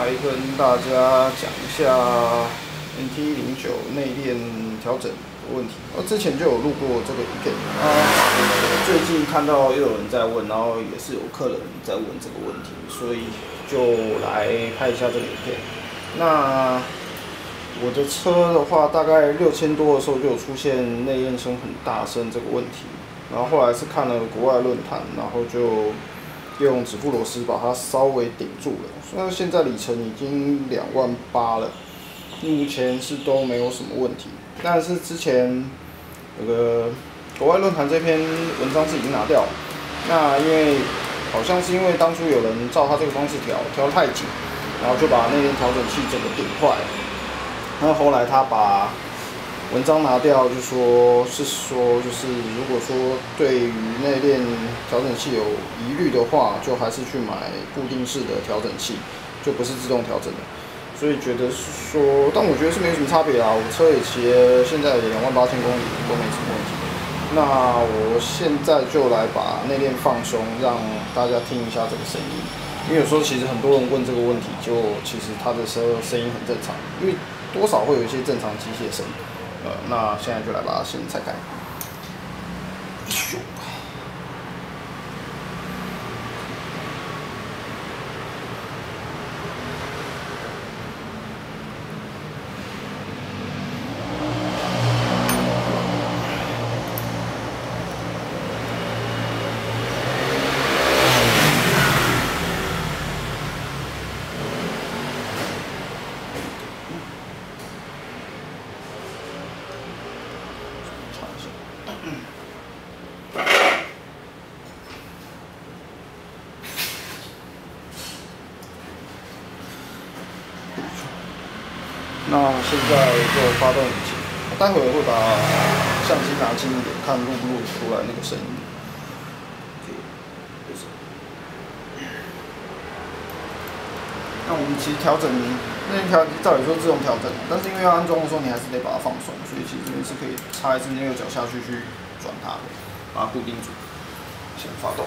来跟大家讲一下 NT09内链调整的问题。之前就有录过这个影片，最近看到又有人在问，然后也是有客人在问这个问题，所以就来拍一下这个影片。那我的车的话，大概6000多的时候就有出现内焰声很大声这个问题，然后后来是看了国外论坛，然后就用指腹螺丝把它稍微顶住了。那现在里程已经28000了，目前是都没有什么问题。但是之前那个国外论坛这篇文章是已经拿掉了，那因为好像是因为当初有人照他这个方式调得太紧，然后就把内链调整器整个顶坏了。那后来他把文章拿掉，就是如果说对于内链调整器有疑虑的话，就还是去买固定式的调整器，就不是自动调整的。所以觉得是说，但我觉得是没什么差别啦。我车也骑了，现在也28000公里都没什么问题。那我现在就来把内链放松，让大家听一下这个声音。因为有时候其实很多人问这个问题，就其实它的声音很正常，因为多少会有一些正常机械声。那现在就来把它先拆开。那现在就发动引擎，我待会儿会把相机拿近一点，看录不录出来那个声音。那我们其实调整那照理说自动调整，但是因为要安装的时候，你还是得把它放松，所以其实这边是可以插一支内右脚下去转它的，把它固定住。先发动。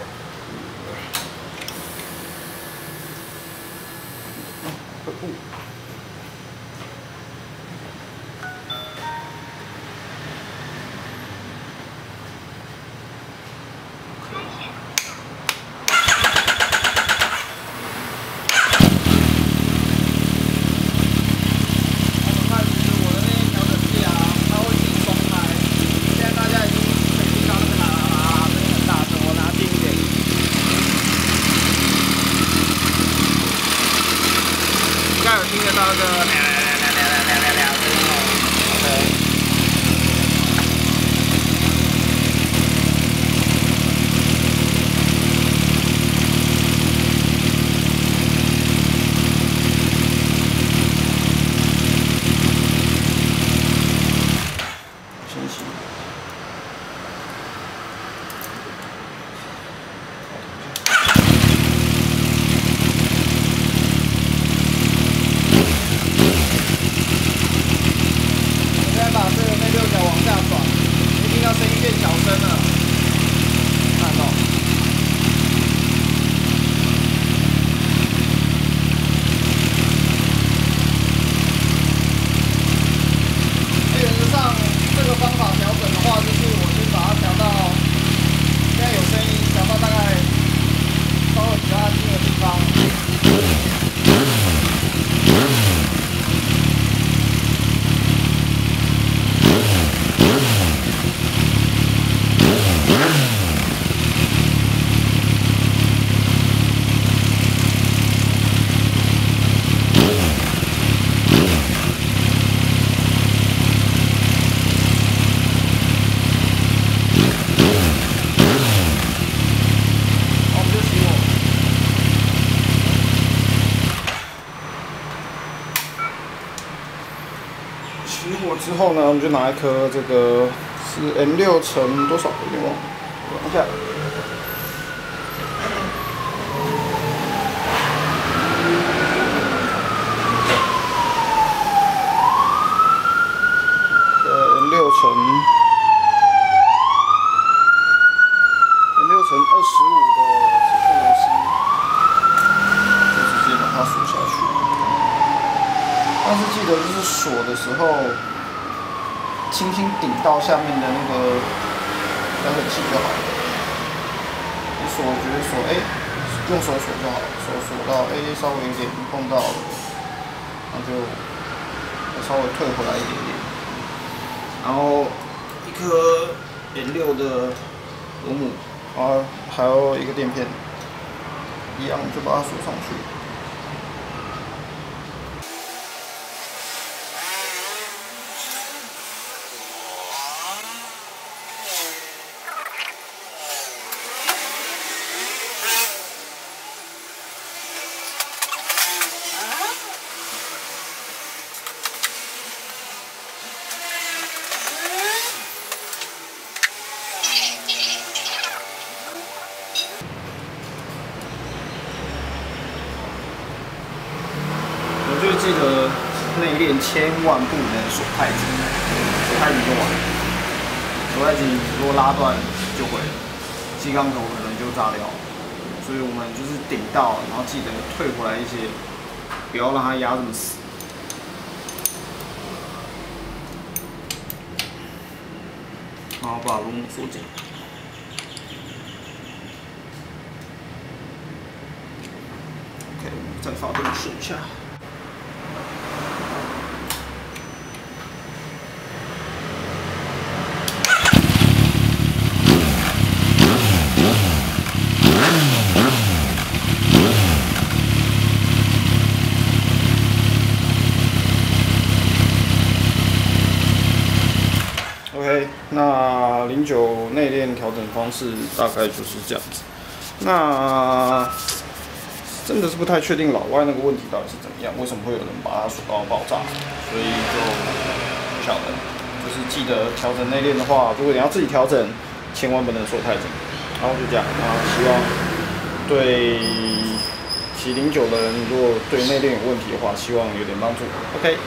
听得到那个起火之后呢，我们就拿一颗这个是 M6乘多少，有点忘了，往下。M6乘25的指腹螺丝，就直接把它锁下去。但是记得就是锁的时候，轻轻顶到下面的那个调整器就好了。你锁觉得锁用手锁就好了，手锁到稍微有点碰到了，那就稍微退回来一点点。然后一颗M6的螺母，还有一个垫片，一样就把它锁上去。就记得内链千万不能锁太紧，锁太紧就完了。锁太紧如果拉断就毁了，机缸头可能就炸掉了。所以我们就是顶到，然后记得退回来一些，不要让它压这么死。然后把螺母锁紧。OK， 再发动试一下。OK， 那09内链调整方式大概就是这样子。那真的是不太确定老外那个问题到底是怎么样，为什么会有人把它锁到爆炸，所以就不晓得。就是记得调整内链的话，如果你要自己调整，千万不能锁太紧。然后就这样，希望对骑09的人，如果对内链有问题的话，希望有点帮助。OK。